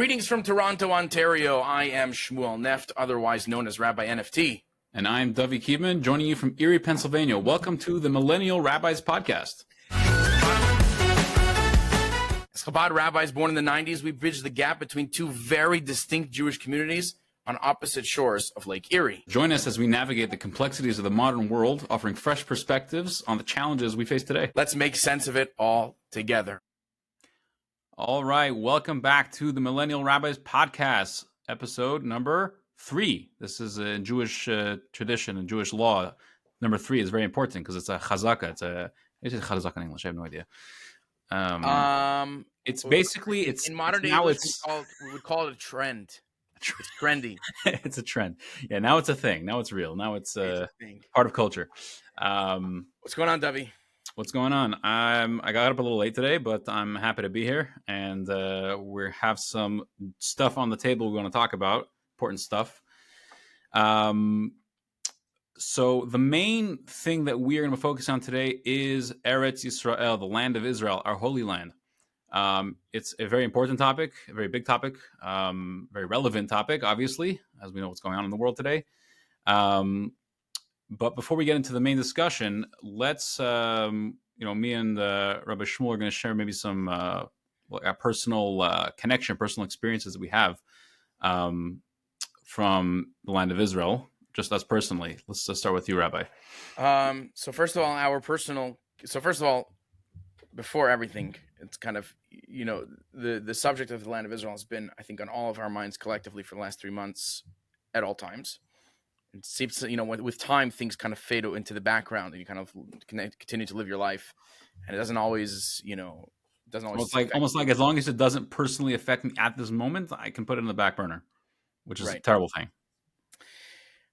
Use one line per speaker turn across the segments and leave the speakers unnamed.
Greetings from Toronto, Ontario. I am Shmuel Neft, otherwise known as Rabbi NFT.
And I'm Dovi Kiebman, joining you from Erie, Pennsylvania. Welcome to the Millennial Rabbis Podcast.
As Chabad rabbis born in the 90s, we bridged the gap between two very distinct Jewish communities on opposite shores of Lake Erie.
Join us as we navigate the complexities of the modern world, offering fresh perspectives on the challenges we face today.
Let's make sense of it all together.
All right, welcome back to the Millennial Rabbis Podcast, episode number 3. This is a Jewish tradition and Jewish law. Number 3 is very important because it's a Hazak. It's a Hazak in English. I have no idea. It's basically
in modern English we would call it a trend. It's trendy.
It's a trend. Yeah, now it's a thing. Now it's real. Now it's part of culture.
What's going on, Dovi?
What's going on? I got up a little late today, but I'm happy to be here, and we have some stuff on the table we're going to talk about, important stuff. So the main thing that we are going to focus on today is Eretz Yisrael, the land of Israel, our holy land. It's a very important topic, a very big topic, very relevant topic, obviously, as we know what's going on in the world today. But before we get into the main discussion, let's, me and Rabbi Shmuel are going to share maybe some a personal connection, personal experiences that we have from the land of Israel, just us personally. Let's start with you, Rabbi.
So first of all, before everything, it's kind of, the subject of the land of Israel has been, I think, on all of our minds collectively for the last 3 months at all times. It seems, with time, things kind of fade into the background and you kind of continue to live your life. And it doesn't always,
almost like as long as it doesn't personally affect me at this moment, I can put it in the back burner, which is a terrible thing.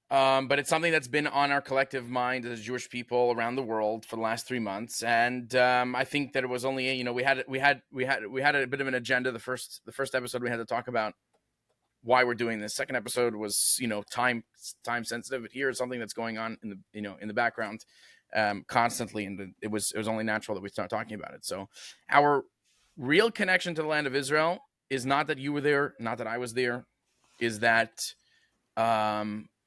But it's something that's been on our collective mind as Jewish people around the world for the last 3 months, and I think that it was only we had a bit of an agenda. The first episode we had to talk about why we're doing this. Second episode was time sensitive, but here is something that's going on in the background constantly, and it was only natural that we start talking about it. So our real connection to the land of Israel is not that you were there, not that I was there, is that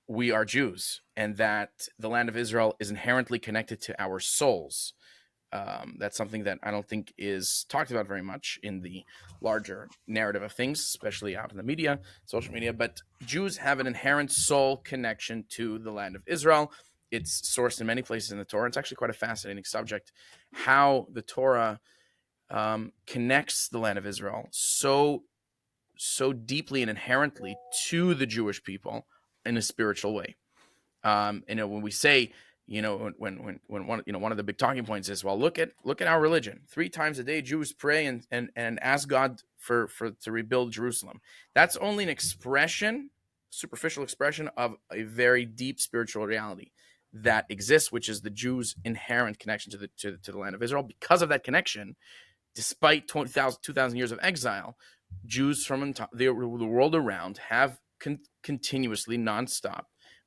we are Jews, and that the land of Israel is inherently connected to our souls. That's something that I don't think is talked about very much in the larger narrative of things, especially out in the media, social media. But Jews have an inherent soul connection to the land of Israel. It's sourced in many places in the Torah. It's actually quite a fascinating subject, how the Torah connects the land of Israel so deeply and inherently to the Jewish people in a spiritual way. When we say, when one of the big talking points is, well, look at our religion. 3 times a day, Jews pray and ask God to rebuild Jerusalem. That's only an expression, superficial expression of a very deep spiritual reality that exists, which is the Jews' inherent connection to the land of Israel. Because of that connection, despite 2,000 years of exile, Jews from the world around have continuously, nonstop,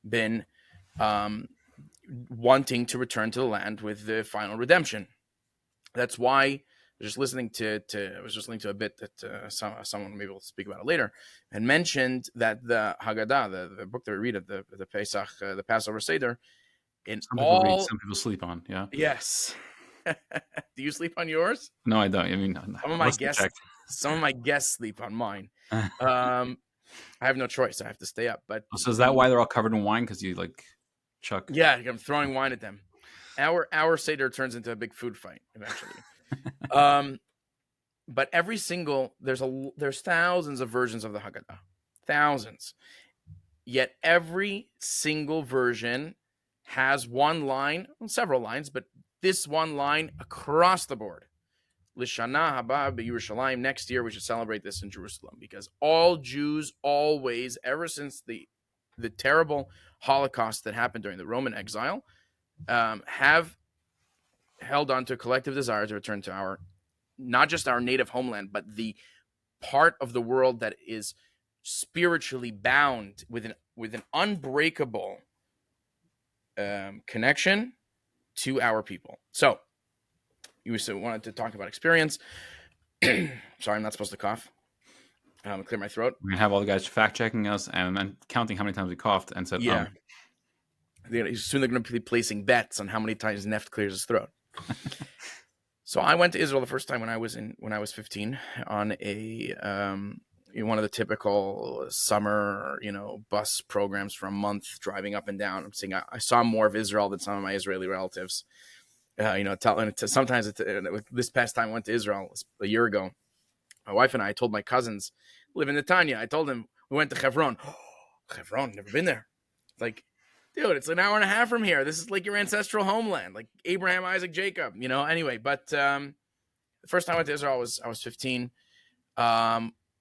been wanting to return to the land with the final redemption. That's why I was just listening to a bit that someone maybe will speak about it later, and mentioned that the Haggadah, the book that we read at the Pesach, the Passover Seder,
some people sleep on. Yeah.
Yes. Do you sleep on yours?
No, I don't. I mean,
some of my guests sleep on mine. I have no choice. I have to stay up. But
so is that why they're all covered in wine? Because you chuck?
Yeah, I'm throwing wine at them. Our Seder turns into a big food fight eventually. But there's thousands of versions of the Haggadah, thousands. Yet every single version has one line, several lines, but this one line across the board. Lishana haba b'Yerushalayim. Next year we should celebrate this in Jerusalem, because all Jews always, ever since the terrible Holocaust that happened during the Roman exile, have held on to a collective desire to return to not just our native homeland, but the part of the world that is spiritually bound with an unbreakable connection to our people. So you wanted to talk about experience. Sorry, I'm not supposed to cough. clear my throat.
We're gonna have all the guys fact checking us and then counting how many times we coughed and said
Yeah. Soon they're going to be placing bets on how many times Neft clears his throat. So I went to Israel the first time when I was 15 on one of the typical summer, bus programs for a month, driving up and down. I'm saying I saw more of Israel than some of my Israeli relatives. Sometimes this past time I went to Israel a year ago. My wife and I told my cousins live in Netanya. I told them we went to Hebron. Hebron, never been there. Like, dude, it's an hour and a half from here. This is like your ancestral homeland, like Abraham, Isaac, Jacob. Anyway. But the first time I went to Israel, I was 15.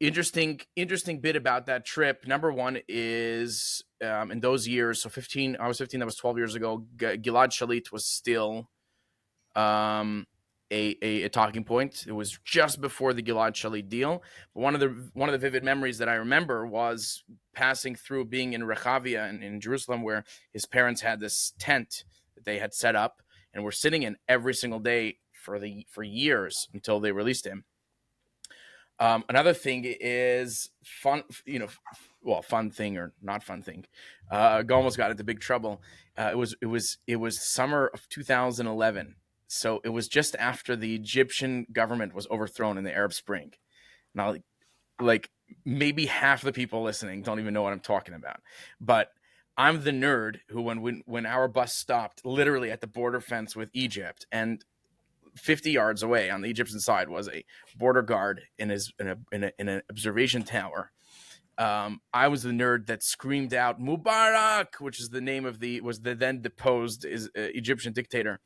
Interesting bit about that trip. Number one is in those years. So 15. I was 15. That was 12 years ago. Gilad Shalit was still a talking point. It was just before the Gilad Shalit deal. But one of the vivid memories that I remember was passing through, being in Rechavia in Jerusalem, where his parents had this tent that they had set up and were sitting in every single day for years until they released him. Another thing is fun, fun thing or not fun thing. Almost got into big trouble. It was summer of 2011. So it was just after the Egyptian government was overthrown in the Arab Spring. Now, like maybe half the people listening don't even know what I'm talking about. But I'm the nerd who, when our bus stopped literally at the border fence with Egypt, and 50 yards away on the Egyptian side was a border guard in an observation tower. I was the nerd that screamed out Mubarak, which is the name of the then deposed Egyptian dictator.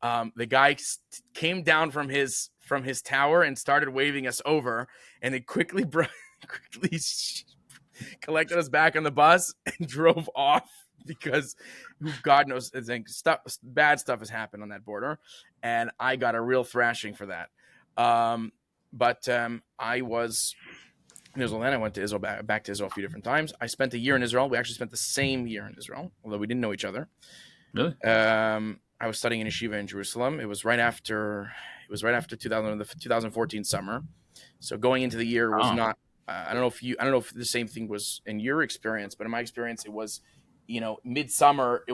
The guy came down from his tower and started waving us over, and it quickly collected us back on the bus and drove off because God knows bad stuff has happened on that border, and I got a real thrashing for that. But I was in Israel then. I went to Israel back to Israel a few different times. I spent a year in Israel. We actually spent the same year in Israel, although we didn't know each other.
Really?
I was studying in yeshiva in Jerusalem. It was right after 2014 summer. So going into the year was not. I don't know if the same thing was in your experience, but in my experience, it was, midsummer.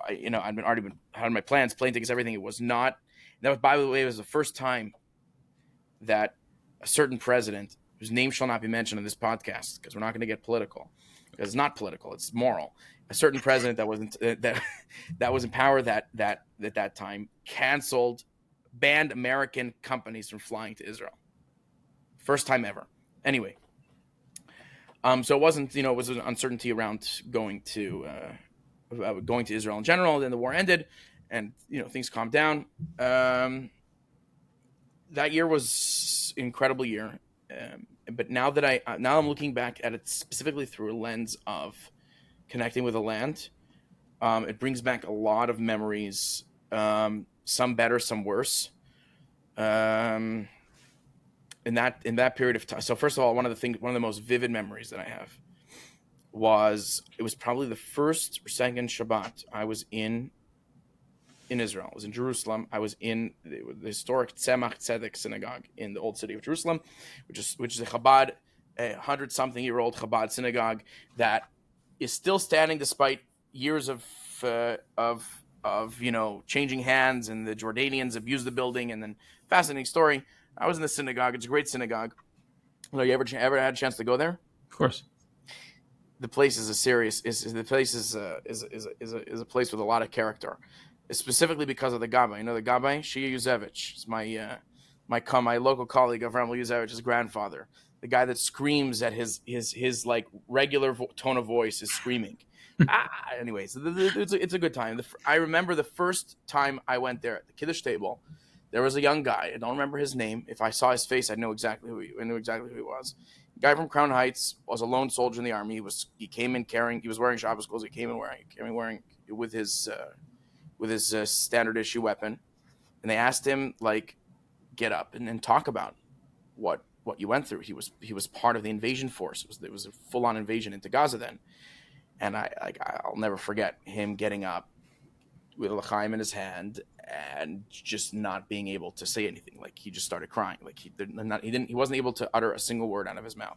I'd already been had my plans, plane tickets, everything. It was not. That was, by the way, it was the first time that a certain president, whose name shall not be mentioned in this podcast, because we're not going to get political, because it's not political, it's moral. A certain president that was in power that at that time banned American companies from flying to Israel. First time ever. Anyway, so it wasn't, it was an uncertainty around going to Israel in general. Then the war ended, and things calmed down. That year was an incredible year, but now I'm looking back at it specifically through a lens of connecting with the land. It brings back a lot of memories, some better, some worse. In that period of time. So first of all, one of the most vivid memories that I have was probably the first or second Shabbat I was in Israel. I was in Jerusalem. I was in the historic Tzemach Tzedek synagogue in the old city of Jerusalem, which is a Chabad, 100-something-year-old Chabad synagogue that is still standing despite years of changing hands, and the Jordanians abused the building. And then, fascinating story. I was in the synagogue. It's a great synagogue. You ever had a chance to go there?
Of course.
The place is a place with a lot of character, specifically because of the Gabbai. The Gabbai, Shia Yuzevich, is my local colleague of Ramel Yuzevich's grandfather. The guy that screams at his like regular tone of voice is screaming. Anyways, it's a good time. I remember the first time I went there at the Kiddush table. There was a young guy. I don't remember his name. If I saw his face, I knew exactly who he was. The guy from Crown Heights was a lone soldier in the army. He came in carrying. He was wearing Shabbos clothes. He came in wearing with his standard issue weapon, and they asked him, like, get up and talk about what you went through. He was part of the invasion force. It was a full on invasion into Gaza then, and I'll never forget him getting up with a l'chaim in his hand and just not being able to say anything. Like, he just started crying. Like he wasn't able to utter a single word out of his mouth.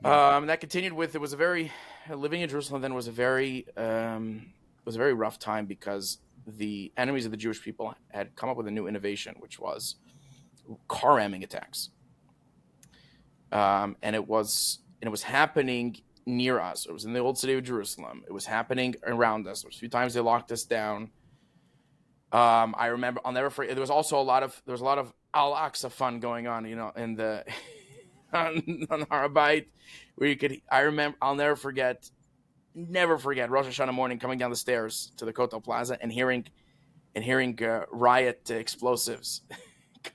That continued with it was a very living in Jerusalem. Then was a very rough time because the enemies of the Jewish people had come up with a new innovation, which was car ramming attacks, and it was happening near us. It was in the old city of Jerusalem. It was happening around us. There was a few times they locked us down. I remember. I'll never forget. There was also a lot of Al Aqsa fun going on. In the on Har Bayit, where you could. I remember. I'll never forget Rosh Hashanah morning coming down the stairs to the Kotel Plaza and hearing riot explosives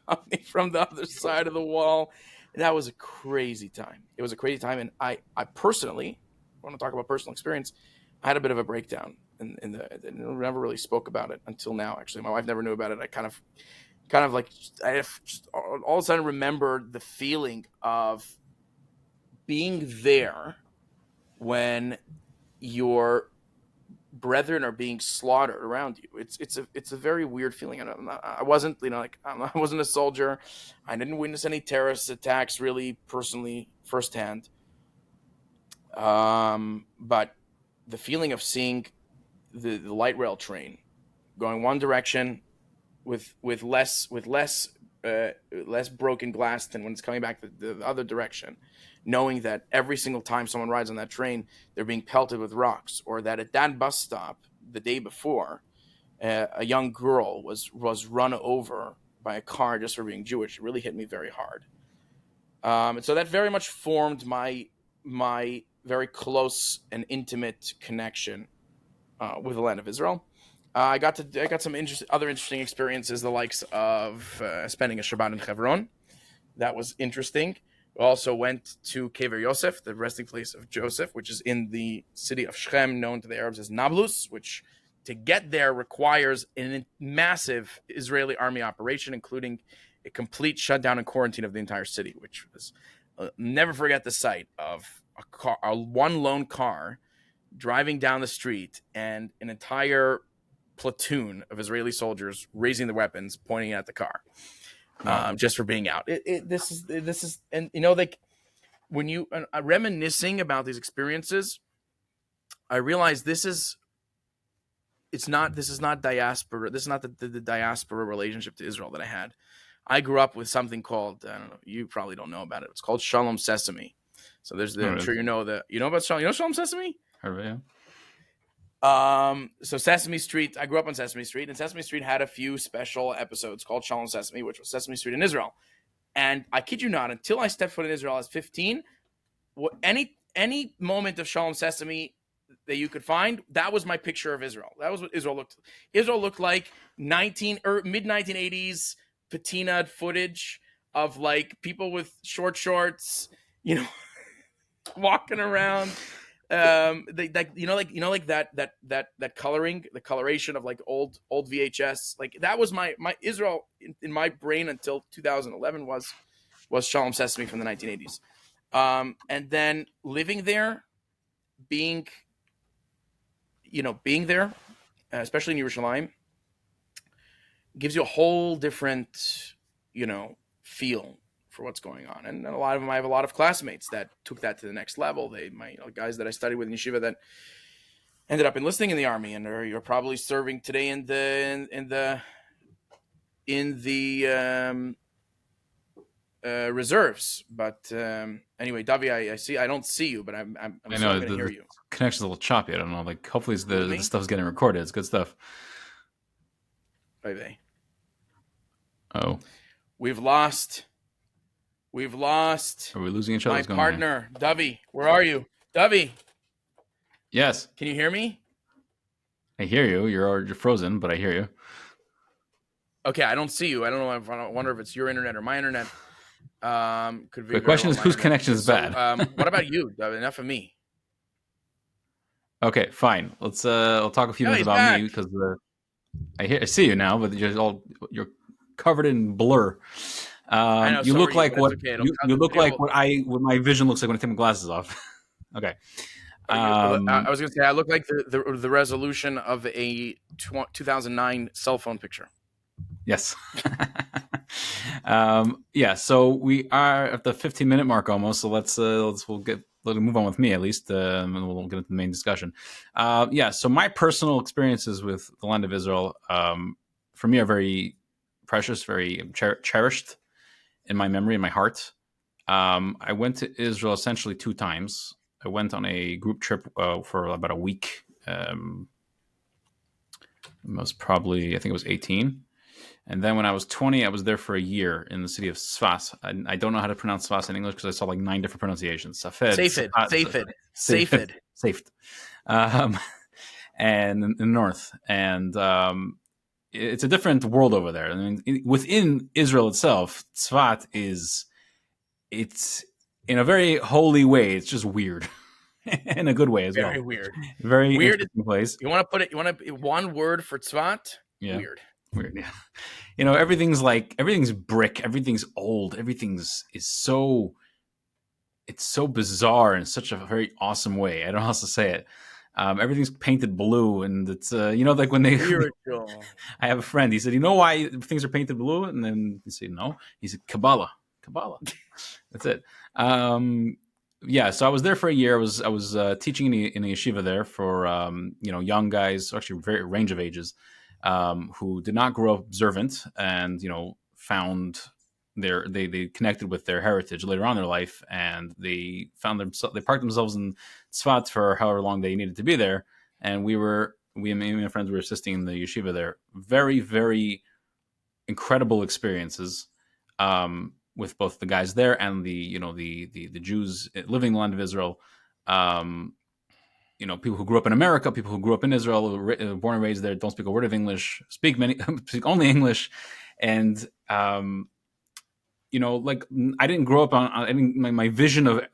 coming from the other side of the wall. That was a crazy time. It was a crazy time, and I personally want to talk about personal experience. I had a bit of a breakdown, I never really spoke about it until now. Actually, my wife never knew about it. I kind of like I just all of a sudden remembered the feeling of being there when your brethren are being slaughtered around you. It's a very weird feeling. I wasn't I wasn't a soldier. I didn't witness any terrorist attacks really personally firsthand. But the feeling of seeing the light rail train going one direction with less broken glass than when it's coming back the other direction, knowing that every single time someone rides on that train, they're being pelted with rocks, or that at that bus stop the day before, a young girl was run over by a car just for being Jewish. It really hit me very hard. And so that very much formed my very close and intimate connection with the land of Israel. I got some other interesting experiences, the likes of spending a Shabbat in Hebron. That was interesting. We also went to Kever Yosef, the resting place of Joseph, which is in the city of Shechem, known to the Arabs as Nablus, which to get there requires a massive Israeli army operation, including a complete shutdown and quarantine of the entire city, which was never forget the sight of one lone car driving down the street and an entire platoon of Israeli soldiers raising the weapons, pointing at the car, just for being out. This is, and like when you reminiscing about these experiences, I realized this is not diaspora. This is not the diaspora relationship to Israel that I had. I grew up with something called, I don't know, you probably don't know about it. It's called Shalom Sesame. So there's I'm sure you know about Shalom. You know Shalom Sesame?
Heard of it, yeah.
So Sesame Street, I grew up on Sesame Street, and Sesame Street had a few special episodes called Shalom Sesame, which was Sesame Street in Israel. And I kid you not, until I stepped foot in Israel as 15, any moment of Shalom Sesame that you could find, that was my picture of Israel. That was what Israel looked like. Mid 1980s patinaed footage of like people with short shorts, walking around. That coloring, the coloration of like old VHS, like that was my Israel in my brain until 2011 was Shalom Sesame from the 1980s. And then living there, being there, especially in Yerushalayim, gives you a whole different, feel for what's going on. And a lot of them, I have a lot of classmates that took that to the next level. Guys that I studied with in yeshiva that ended up enlisting in the army, and you're probably serving today in the reserves. But anyway, Dovi, I don't see you, but I'm still going to hear you.
Connection's a little choppy. I don't know. Like, hopefully the stuff's getting recorded. It's good stuff.
Bye.
Oh,
we've lost. Are we
losing each other?
My partner, Dovi. Where are you, Dovi?
Yes.
Can you hear me?
I hear you. You're frozen, but I hear you.
Okay, I don't see you. I don't know. I wonder if it's your internet or my internet. Could be.
The question is, whose connection is bad?
What about you, Dovi? Enough of me.
Okay, fine. Let's I'll talk a few minutes about me because I see you now, but you're covered in blur. You look like what you look like what my vision looks like when I take my glasses off. Okay.
I was going to say I look like the resolution of a 2009 cell phone picture.
Yes. Yeah. So we are at the 15-minute mark almost. So we'll get let me move on with me at least, and we'll get into the main discussion. Yeah, so my personal experiences with the land of Israel, for me, are very precious, very cherished in my memory, in my heart. I went to Israel essentially 2 times. I went on a group trip for about a week. Most probably, I think it was 18. And then when I was 20, I was there for a year in the city of Sfas. I don't know how to pronounce Sfas in English because I saw like 9 different pronunciations. Safed,
Safed,
Safat,
Safed,
Safed,
Safed.
Safed. Um, and in the north. And it's a different world over there. I mean, within Israel itself, Tzfat it's in a very holy way. It's just weird in a good way as
Very
well.
weird.
Very
Weird.
interesting place.
You want to put it? You want to one word for Tzvat?
Yeah,
Weird.
weird. Yeah, everything's brick. Everything's old. Everything's is so it's so bizarre in such a very awesome way. I don't know how else to say it. Everything's painted blue, and it's like when they.
Spiritual.
I have a friend. He said, "You know why things are painted blue?" And then he said, "No." He said, "Kabbalah, Kabbalah." That's it. Yeah, so I was there for a year. I was teaching in a yeshiva there for young guys, actually very range of ages, who did not grow up observant, and found they connected with their heritage later on in their life, and they parked themselves in Tzfat for however long they needed to be there, and me and my friends were assisting in the yeshiva there. Very, very incredible experiences. With both the guys there and the Jews living in the land of Israel. People who grew up in America, people who grew up in Israel, born and raised there, don't speak a word of English, speak only English, and like I didn't grow up on. I didn't, my vision of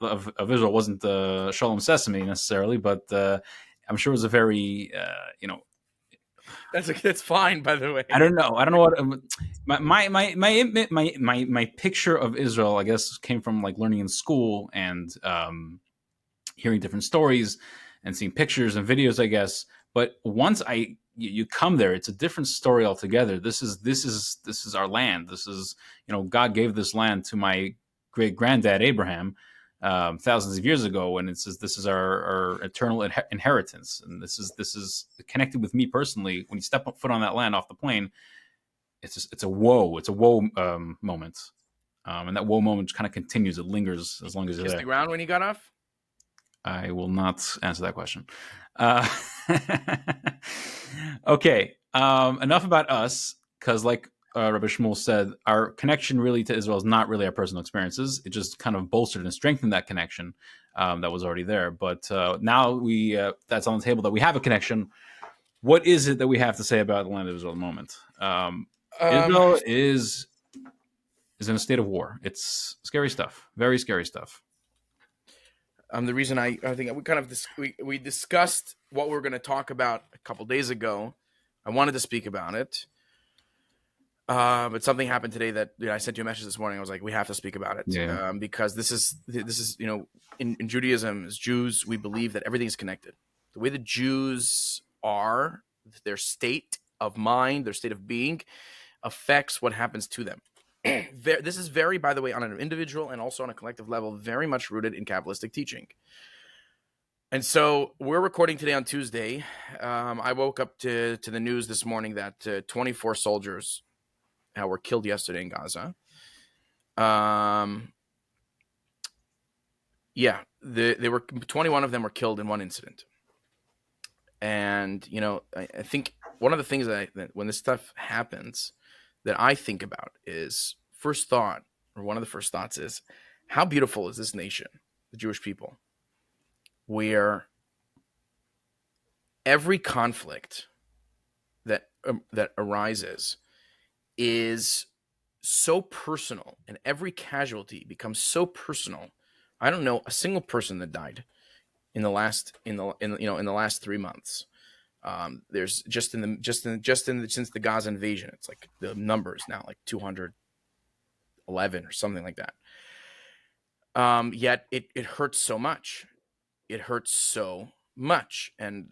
Israel wasn't Shalom Sesame necessarily, but I'm sure it was a very
That's fine, by the way.
I don't know. I don't know what my picture of Israel, I guess, came from like learning in school and hearing different stories and seeing pictures and videos, I guess. But once you come there, it's a different story altogether. This is our land. This is God gave this land to my great granddad Abraham thousands of years ago, and this is our eternal inheritance, and this is connected with me personally. When you step foot on that land off the plane, it's a whoa moment, and that whoa moment kind of continues. It lingers as long as you're
Kiss
there.
the ground when you got off?
I will not answer that question. Okay, enough about us, because like Rabbi Shmuel said, our connection really to Israel is not really our personal experiences. It just kind of bolstered and strengthened that connection that was already there. But now that's on the table that we have a connection. What is it that we have to say about the land of Israel at the moment? Israel is in a state of war. It's scary stuff, very scary stuff.
The reason I think we kind of we discussed what we were going to talk about a couple days ago. I wanted to speak about it, but something happened today that I sent you a message this morning. I was like, we have to speak about it because this is in Judaism, as Jews, we believe that everything is connected. The way the Jews are, their state of mind, their state of being, affects what happens to them. This is very, by the way, on an individual and also on a collective level, very much rooted in Kabbalistic teaching. And so we're recording today on Tuesday. I woke up to the news this morning that 24 soldiers were killed yesterday in Gaza. They were 21 of them were killed in one incident. And I think one of the things that when this stuff happens, that I think about is one of the first thoughts is, how beautiful is this nation, the Jewish people, where every conflict that arises is so personal, and every casualty becomes so personal. I don't know a single person that died in the last 3 months. There's since the Gaza invasion, it's like the numbers now like 211 or something like that. Yet it hurts so much. It hurts so much, and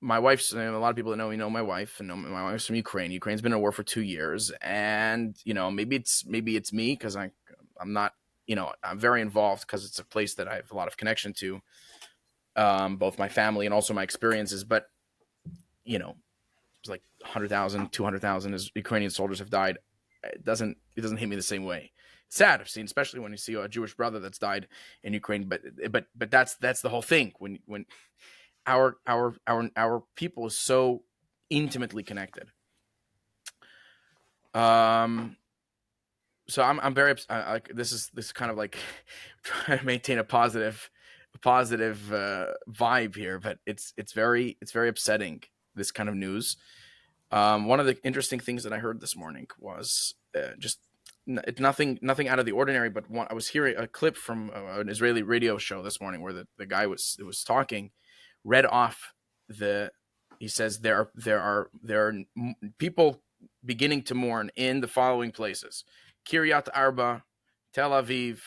my wife's. A lot of people that know me know my wife, and know my wife's from Ukraine. Ukraine's been at war for 2 years, and maybe it's me because I'm not I'm very involved because it's a place that I have a lot of connection to, both my family and also my experiences. But it's like 100,000, 200,000 as Ukrainian soldiers have died. It doesn't hit me the same way. It's sad. I've seen, especially when you see a Jewish brother that's died in Ukraine. But that's the whole thing. When our people is so intimately connected. So I'm very like this is kind of like trying to maintain a positive vibe here, but it's very upsetting, this kind of news. One of the interesting things that I heard this morning was just nothing out of the ordinary, but I was hearing a clip from an Israeli radio show this morning where the guy was talking, read off he says there are people beginning to mourn in the following places: Kiryat Arba, Tel Aviv,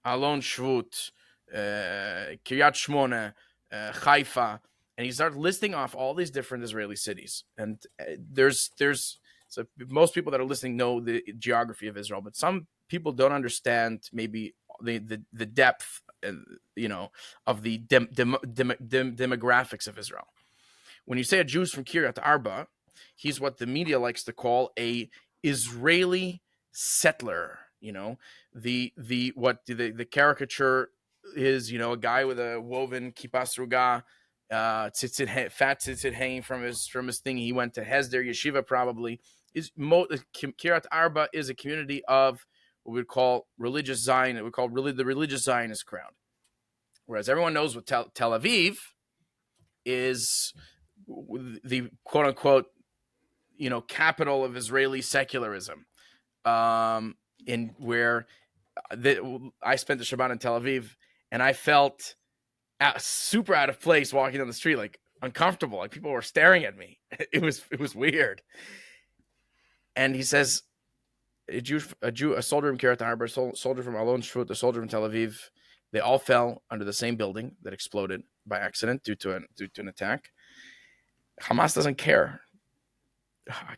Alon Shvut, Kiryat Shmona, Haifa, and he started listing off all these different Israeli cities. And there's so most people that are listening know the geography of Israel, but some people don't understand maybe the depth, of the demographics of Israel. When you say a Jew's from Kiryat Arba, he's what the media likes to call a Israeli settler. The caricature is, a guy with a woven kippah sruga, fat tzitzit hanging from his thing. He went to Hesder Yeshiva probably. Kiryat Arba is a community of what we would call religious Zion. We call really the religious Zionist crowd. Whereas everyone knows what Tel Aviv is, the quote unquote, capital of Israeli secularism, in where I spent the Shabbat in Tel Aviv, and I felt super out of place walking down the street, like uncomfortable, like people were staring at me. It was weird. And he says, a soldier from Kiryat Arba, a soldier from Alon Shvut, a soldier from Tel Aviv, they all fell under the same building that exploded by accident due to an attack. Hamas doesn't care.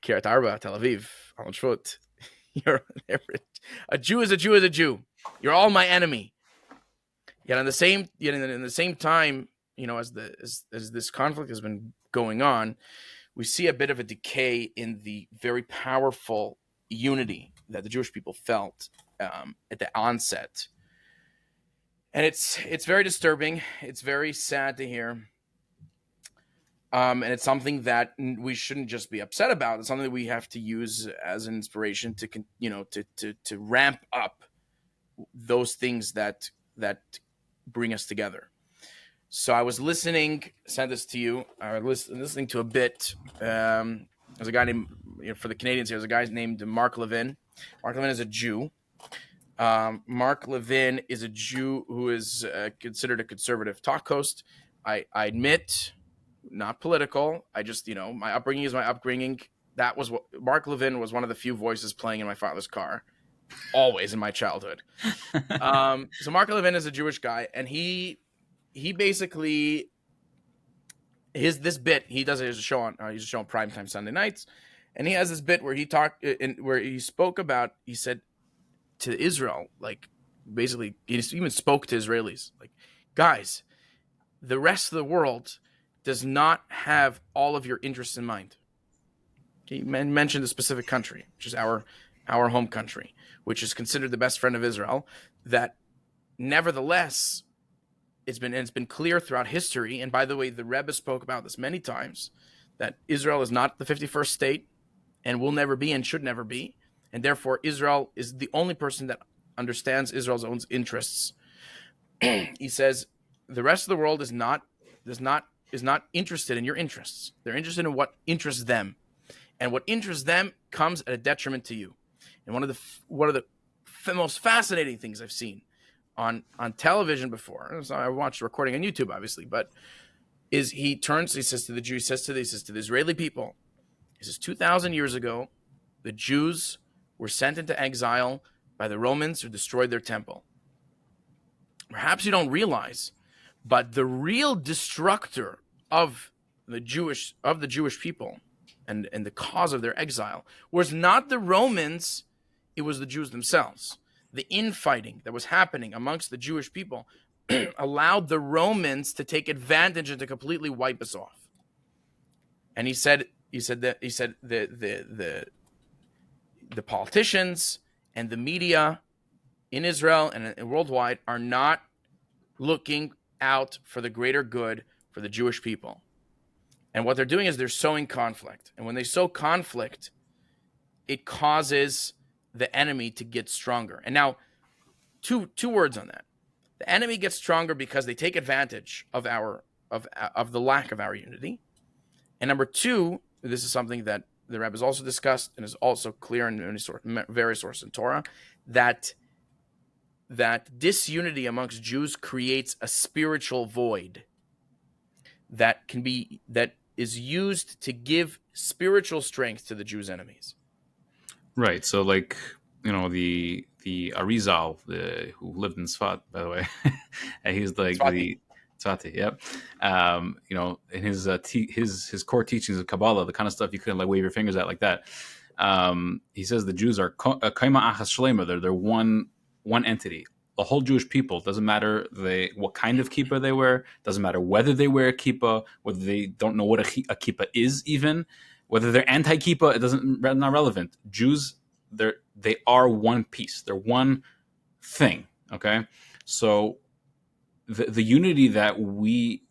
Kiryat Arba, Tel Aviv, Alon Shvut. A Jew is a Jew is a Jew. You're all my enemy. Yet in the same time, as this conflict has been going on, we see a bit of a decay in the very powerful unity that the Jewish people felt at the onset, and it's very disturbing. It's very sad to hear, and it's something that we shouldn't just be upset about. It's something that we have to use as an inspiration to ramp up those things that bring us together. So I was listening, sent this to you. I was listening to a bit. There's a guy named, for the Canadians here, there's a guy named Mark Levin. Mark Levin is a Jew. Mark Levin is a Jew who is considered a conservative talk host. I admit, not political. I just, my upbringing is my upbringing. That was what Mark Levin was, one of the few voices playing in my father's car, always in my childhood. So Mark Levin is a Jewish guy, and he basically, this bit he does. He's a show on primetime Sunday nights, and he has this bit where he spoke about. He said to Israel, like, basically, he even spoke to Israelis, like, guys, the rest of the world does not have all of your interests in mind. He mentioned a specific country, which is our home country, which is considered the best friend of Israel. That, nevertheless, it's been clear throughout history. And by the way, the Rebbe spoke about this many times, that Israel is not the 51st state and will never be and should never be. And therefore, Israel is the only person that understands Israel's own interests. He says the rest of the world is not interested in your interests. They're interested in what interests them, and what interests them comes at a detriment to you. And one of the most fascinating things I've seen on television before, so I watched a recording on YouTube, obviously, but is he says to the Jew, he says to the Israeli people, he says 2,000 years ago, the Jews were sent into exile by the Romans who destroyed their temple. Perhaps you don't realize, but the real destructor of the Jewish people and the cause of their exile was not the Romans, it was the Jews themselves. the infighting that was happening amongst the Jewish people allowed the Romans to take advantage and to completely wipe us off. And he said the politicians and the media in Israel and worldwide are not looking out for the greater good for the Jewish people. And what they're doing is they're sowing conflict. And when they sow conflict, it causes the enemy to get stronger. And now, two words on that. The enemy gets stronger because they take advantage of the lack of our unity. And number two, this is something that the rabbis also discussed and is also clear in various sources in Torah, that disunity amongst Jews creates a spiritual void that is used to give spiritual strength to the Jews' enemies.
Right. So, like, the Arizal, who lived in Sfat, by the way, and he's like
Tzfati.
Tzfati, yep. In his core teachings of Kabbalah, the kind of stuff you couldn't like wave your fingers at like that. He says the Jews are kaima achas shlema. They're one entity. The whole Jewish people, doesn't matter what kind of kippah they wear, doesn't matter whether they wear a kippah, whether they don't know what a kippah is even, whether they're anti-kippah, not relevant. Jews, they are one piece. They're one thing, okay? So the unity that we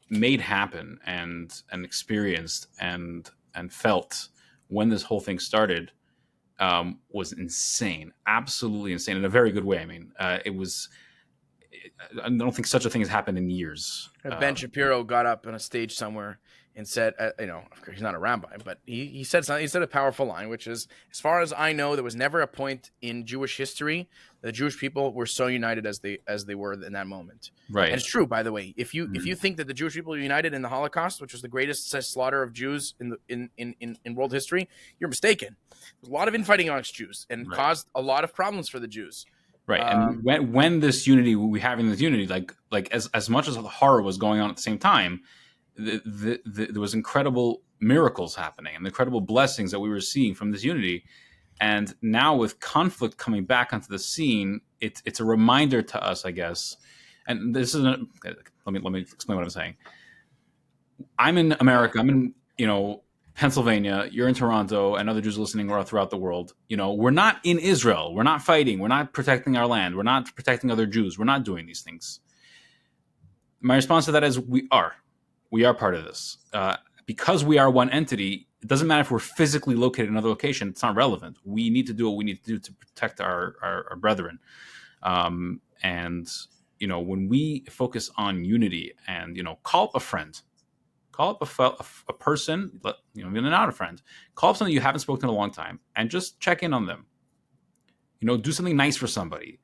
made happen and experienced and felt when this whole thing started was insane, absolutely insane, in a very good way. I mean, it was. I don't think such a thing has happened in years.
Ben Shapiro got up on a stage somewhere and said, of course he's not a rabbi, but he said something. He said a powerful line, which is, as far as I know, there was never a point in Jewish history the Jewish people were so united as they were in that moment.
Right.
And it's true, by the way. If you think that the Jewish people were united in the Holocaust, which was the greatest slaughter of Jews in world history, you're mistaken. There's a lot of infighting amongst Jews and caused a lot of problems for the Jews.
Right. And when this unity, we having this unity, like as much as the horror was going on at the same time, there was incredible miracles happening and incredible blessings that we were seeing from this unity. And now with conflict coming back onto the scene, it's a reminder to us, I guess. And this isn't. Let me explain what I'm saying. I'm in America. I'm in Pennsylvania. You're in Toronto, and other Jews listening are throughout the world. We're not in Israel. We're not fighting. We're not protecting our land. We're not protecting other Jews. We're not doing these things. My response to that is we are part of this. Because we are one entity, it doesn't matter if we're physically located in another location. It's not relevant. We need to do what we need to do to protect our brethren. And when we focus on unity and call up a friend, call up a person, even not a friend, call up somebody you haven't spoken to in a long time, and just check in on them. Do something nice for somebody.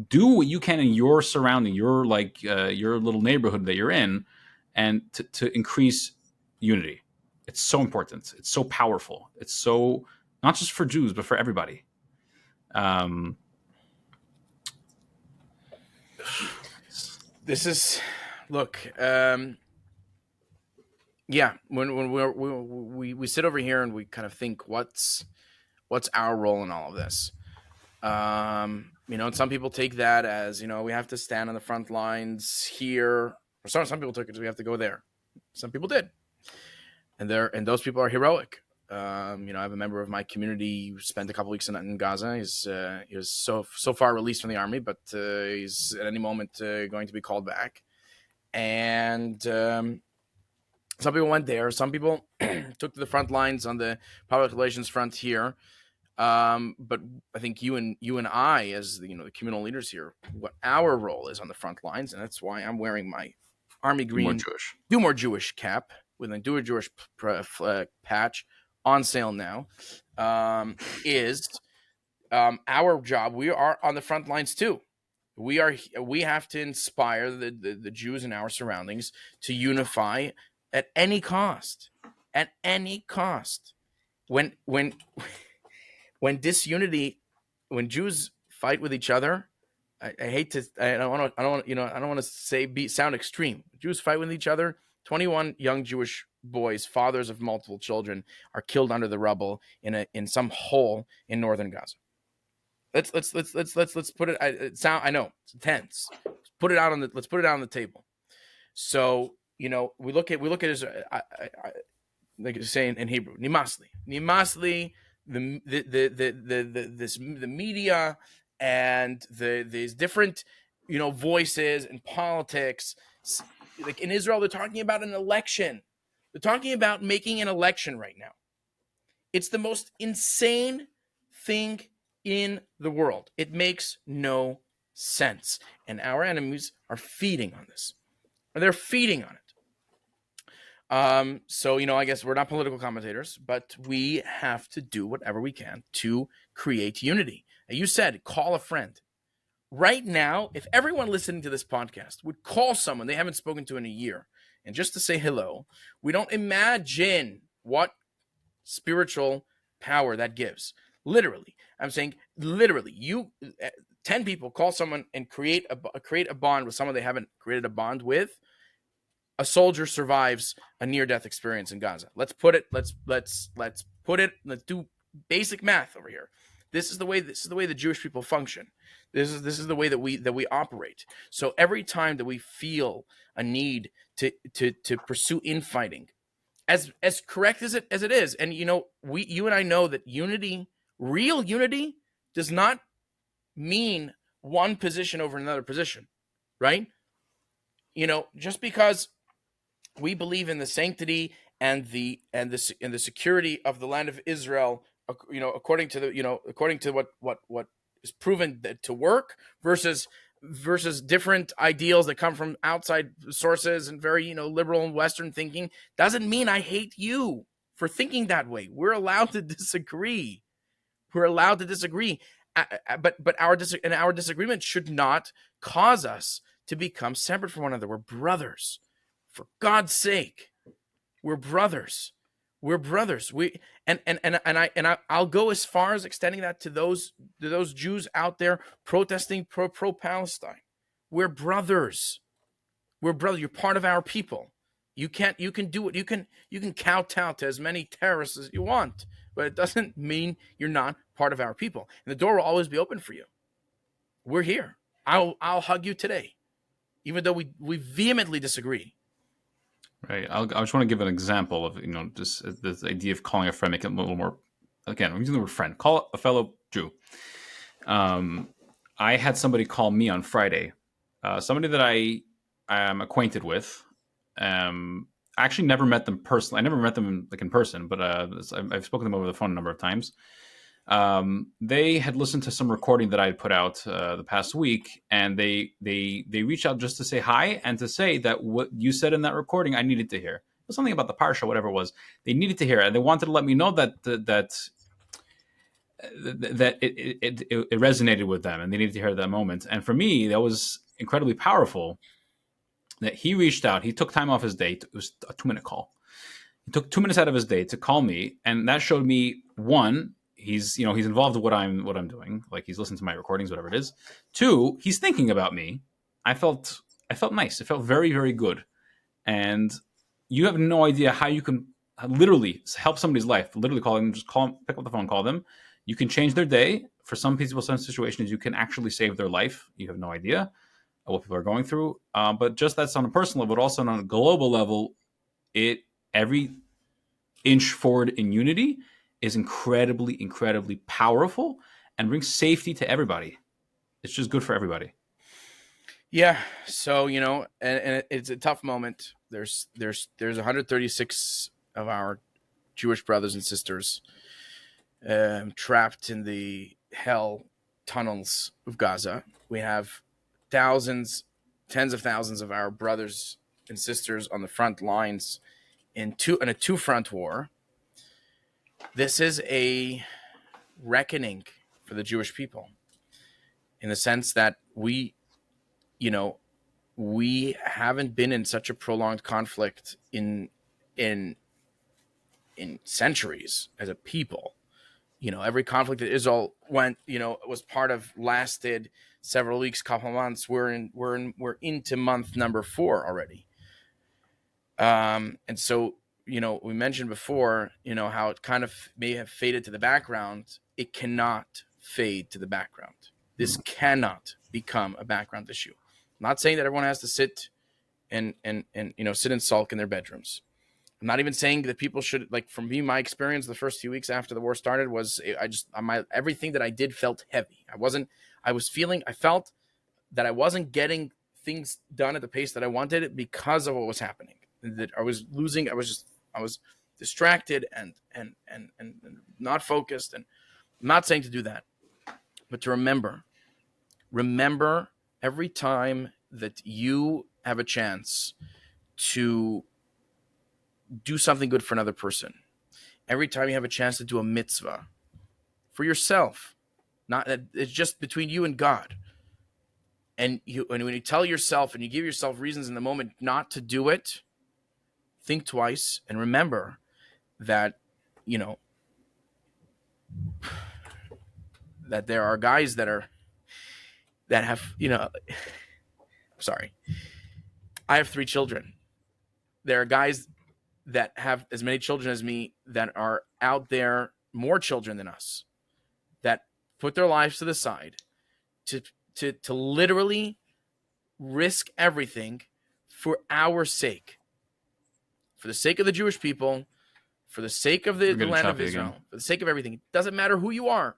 Do what you can in your surrounding, your little neighborhood that you're in, and to increase unity. It's so important. It's so powerful. It's so not just for Jews, but for everybody.
This is, look, yeah. When we sit over here and we kind of think, what's our role in all of this? And some people take that as we have to stand on the front lines here. Or some people took it as we have to go there. Some people did. And those people are heroic. I have a member of my community who spent a couple weeks in Gaza. He was so far released from the army, but he's at any moment going to be called back. And some people went there. Some people took to the front lines on the public relations front here. But I think you and I, as the communal leaders here, what our role is on the front lines, and that's why I'm wearing my Army Green Do More Jewish cap with a Do More Jewish patch on sale now, is our job. We are on the front lines too. We have to inspire the Jews in our surroundings to unify at any cost. At any cost. When disunity, when Jews fight with each other, I don't want to sound extreme. Jews fight with each other. 21 young Jewish boys, fathers of multiple children, are killed under the rubble in some hole in northern Gaza. let's put it. I know it's tense. Let's put it out on the table. So we look at Israel. Like you're saying in Hebrew, nimasli, the media and these different voices and politics. Like in Israel, they're talking about an election. They're talking about making an election right now. It's the most insane thing in the world. It makes no sense. And our enemies are feeding on this. They're feeding on it. So, I guess we're not political commentators, but we have to do whatever we can to create unity. And you said, call a friend. Right now, if everyone listening to this podcast would call someone they haven't spoken to in a year and just to say hello, we don't imagine what spiritual power that gives. Literally, I'm saying literally, 10 people call someone and create a bond with someone they haven't created a bond with. A soldier survives a near-death experience in Gaza. Let's do basic math over here. This is the way the Jewish people function. This is the way that we operate. So every time that we feel a need to pursue infighting, as correct as it is, and you and I know that real unity, does not mean one position over another position, right? Just because we believe in the sanctity and the security of the land of Israel, according to what is proven to work versus different ideals that come from outside sources and very liberal and Western thinking, doesn't mean I hate you for thinking that way. We're allowed to disagree. But our disagreement should not cause us to become separate from one another. We're brothers. For God's sake, we're brothers. We're brothers. I'll go as far as extending that to those Jews out there protesting pro Palestine. We're brothers. We're brothers. You're part of our people. You can do it. You can kowtow to as many terrorists as you want, but it doesn't mean you're not part of our people. And the door will always be open for you. We're here. I'll hug you today, even though we vehemently disagree.
Right. I just want to give an example of just this idea of calling a friend, make it a little more. Again, I'm using the word friend. Call a fellow Jew. I had somebody call me on Friday. Somebody that I am acquainted with. I actually never met them personally. I never met them in person, but I've spoken to them over the phone a number of times. They had listened to some recording that I had put out the past week, and they reached out just to say hi and to say that what you said in that recording I needed to hear. It was something about the parsha, whatever it was. They needed to hear it, and they wanted to let me know that it resonated with them, and they needed to hear that moment. And for me, that was incredibly powerful. That he reached out, he took time off his day. It was a 2-minute call. He took 2 minutes out of his day to call me, and that showed me, one, he's involved with what I'm doing, like he's listening to my recordings, whatever it is. Two, he's thinking about me. I felt nice. It felt very, very good. And you have no idea how you can literally help somebody's life. Literally call them, pick up the phone, call them. You can change their day. For some people, some situations, you can actually save their life. You have no idea what people are going through. But just that's on a personal level, but also on a global level, every inch forward in unity is incredibly, incredibly powerful and brings safety to everybody. It's just good for everybody.
Yeah. So, and it's a tough moment. There's 136 of our Jewish brothers and sisters trapped in the hell tunnels of Gaza. We have tens of thousands of our brothers and sisters on the front lines in a two-front war. This is a reckoning for the Jewish people, in the sense that we haven't been in such a prolonged conflict in centuries as a people. Every conflict that Israel was part of lasted several weeks, couple months. We're into month number 4 already. And so, we mentioned before, how it kind of may have faded to the background. It cannot fade to the background. This cannot become a background issue. I'm not saying that everyone has to sit and sit and sulk in their bedrooms. I'm not even saying that people should, like, from me, my experience the first few weeks after the war started was everything that I did felt heavy. I felt that I wasn't getting things done at the pace that I wanted because of what was happening. That I was losing. I was distracted and not focused. And I'm not saying to do that, but to remember every time that you have a chance to do something good for another person, every time you have a chance to do a mitzvah for yourself, not that it's just between you and God. And when you tell yourself and you give yourself reasons in the moment not to do it, think twice and remember that, that there are guys that have, sorry. I have 3 children. There are guys that have as many children as me that are out there, more children than us, that put their lives to the side to literally risk everything for our sake, for the sake of the Jewish people, for the sake of the land of Israel, again. For the sake of everything. It doesn't matter who you are.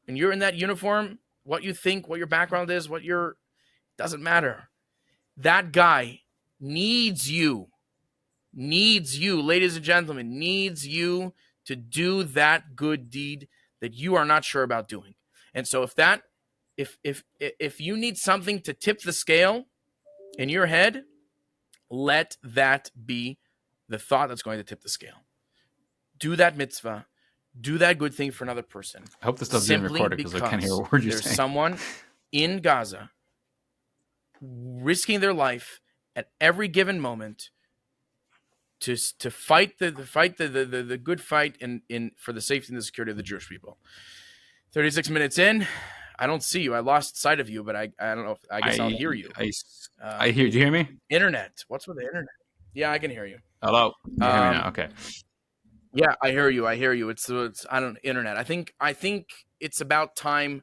And you're in that uniform, what you think, what your background is, doesn't matter. That guy needs you, ladies and gentlemen, needs you to do that good deed that you are not sure about doing. And so if you need something to tip the scale in your head, let that be the thought that's going to tip the scale. Do that mitzvah. Do that good thing for another person.
I hope this doesn't get recorded because I can't hear a word you're saying.
There's someone in Gaza risking their life at every given moment to fight the good fight in for the safety and the security of the Jewish people. 36 minutes in, I don't see you. I lost sight of you, but I don't know. I guess I'll hear you.
I hear. Do you hear me?
Internet. What's with the internet? Yeah, I can hear you.
Hello. You hear me now? Okay.
Yeah, I hear you. It's internet. I think it's about time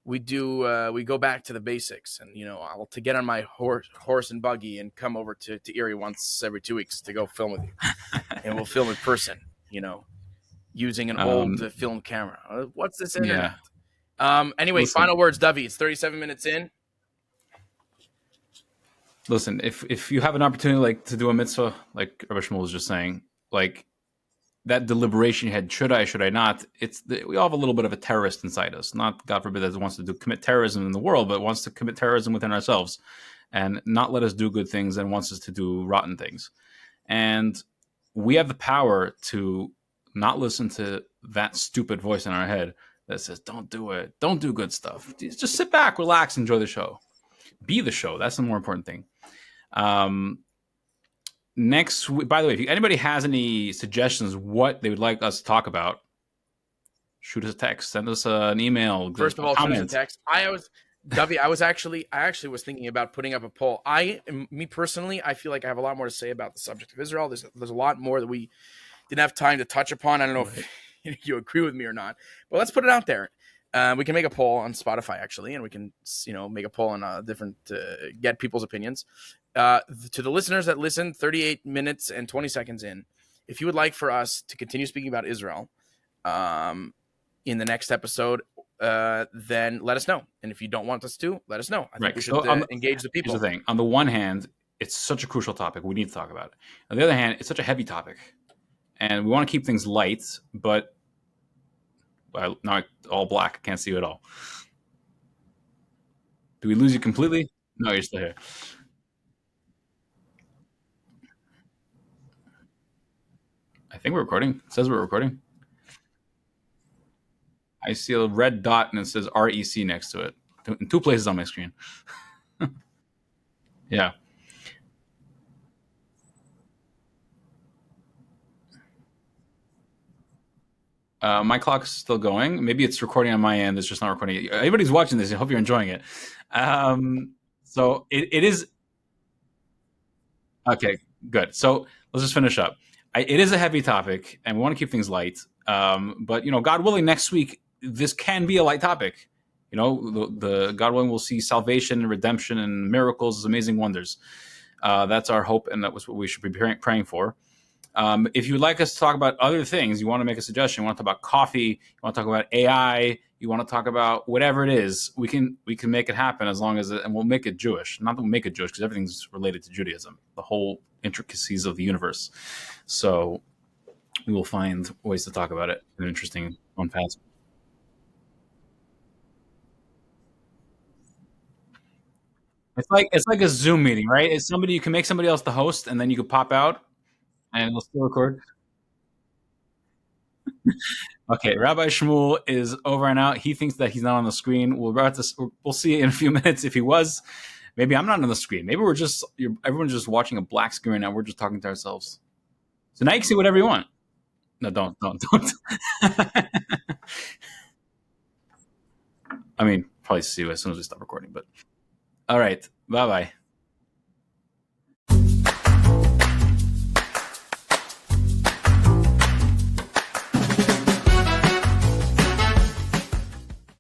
we go back to the basics, and I'll to get on my horse and buggy and come over to Erie once every 2 weeks to go film with you, and we'll film in person. Using an old film camera. What's this internet? Yeah. Anyway, listen, final words, Dovi. It's 37 minutes in.
Listen, if you have an opportunity like to do a mitzvah, like Rabbi Shmuel was just saying, like that deliberation you had, should I not? We all have a little bit of a terrorist inside us. Not, God forbid, that wants to commit terrorism in the world, but wants to commit terrorism within ourselves and not let us do good things and wants us to do rotten things. And we have the power to not listen to that stupid voice in our head that says, don't do it. Don't do good stuff. Just sit back, relax, enjoy the show. Be the show. That's the more important thing. Next week, by the way, if anybody has any suggestions what they would like us to talk about, shoot us a text, send us an email.
First of all, shoot us a text. Dovi, I actually was thinking about putting up a poll. Me personally, I feel like I have a lot more to say about the subject of Israel. There's a lot more that we didn't have time to touch upon. I don't know if you agree with me or not, but let's put it out there. We can make a poll on Spotify, actually, and we can, make a poll on different, get people's opinions. To the listeners that listen, 38 minutes and 20 seconds in, if you would like for us to continue speaking about Israel in the next episode, then let us know. And if you don't want us to, let us know. I think we should engage the people.
Here's the thing. On the one hand, it's such a crucial topic. We need to talk about it. On the other hand, it's such a heavy topic. And we want to keep things light, but now it's all black. I can't see you at all. Do we lose you completely? No, you're still here. I think we're recording. It says we're recording. I see a red dot and it says REC next to it. In 2 places on my screen. Yeah. My clock's still going. Maybe it's recording on my end. It's just not recording. Everybody's watching this. I hope you're enjoying it. So it is. Okay, good. So let's just finish up. It is a heavy topic, and we want to keep things light. But God willing, next week this can be a light topic. You know, the God willing, we'll see salvation and redemption and miracles, amazing wonders. That's our hope, and that was what we should be praying for. If you'd like us to talk about other things, you want to make a suggestion, you want to talk about coffee, you want to talk about AI, you want to talk about whatever it is, we can make it happen, as long as and we'll make it Jewish. Not that we'll make it Jewish, because everything's related to Judaism, the whole intricacies of the universe. So we will find ways to talk about it in an interesting, fun path. It's like a Zoom meeting, right? It's somebody, you can make somebody else the host, and then you can pop out, and we'll still record. Okay, Rabbi Shmuel is over and out. He thinks that he's not on the screen. We'll see in a few minutes if he was. Maybe I'm not on the screen. Maybe everyone's just watching a black screen now. We're just talking to ourselves. So now you can see whatever you want. No, don't. I mean, probably see you as soon as we stop recording. But all right, bye bye.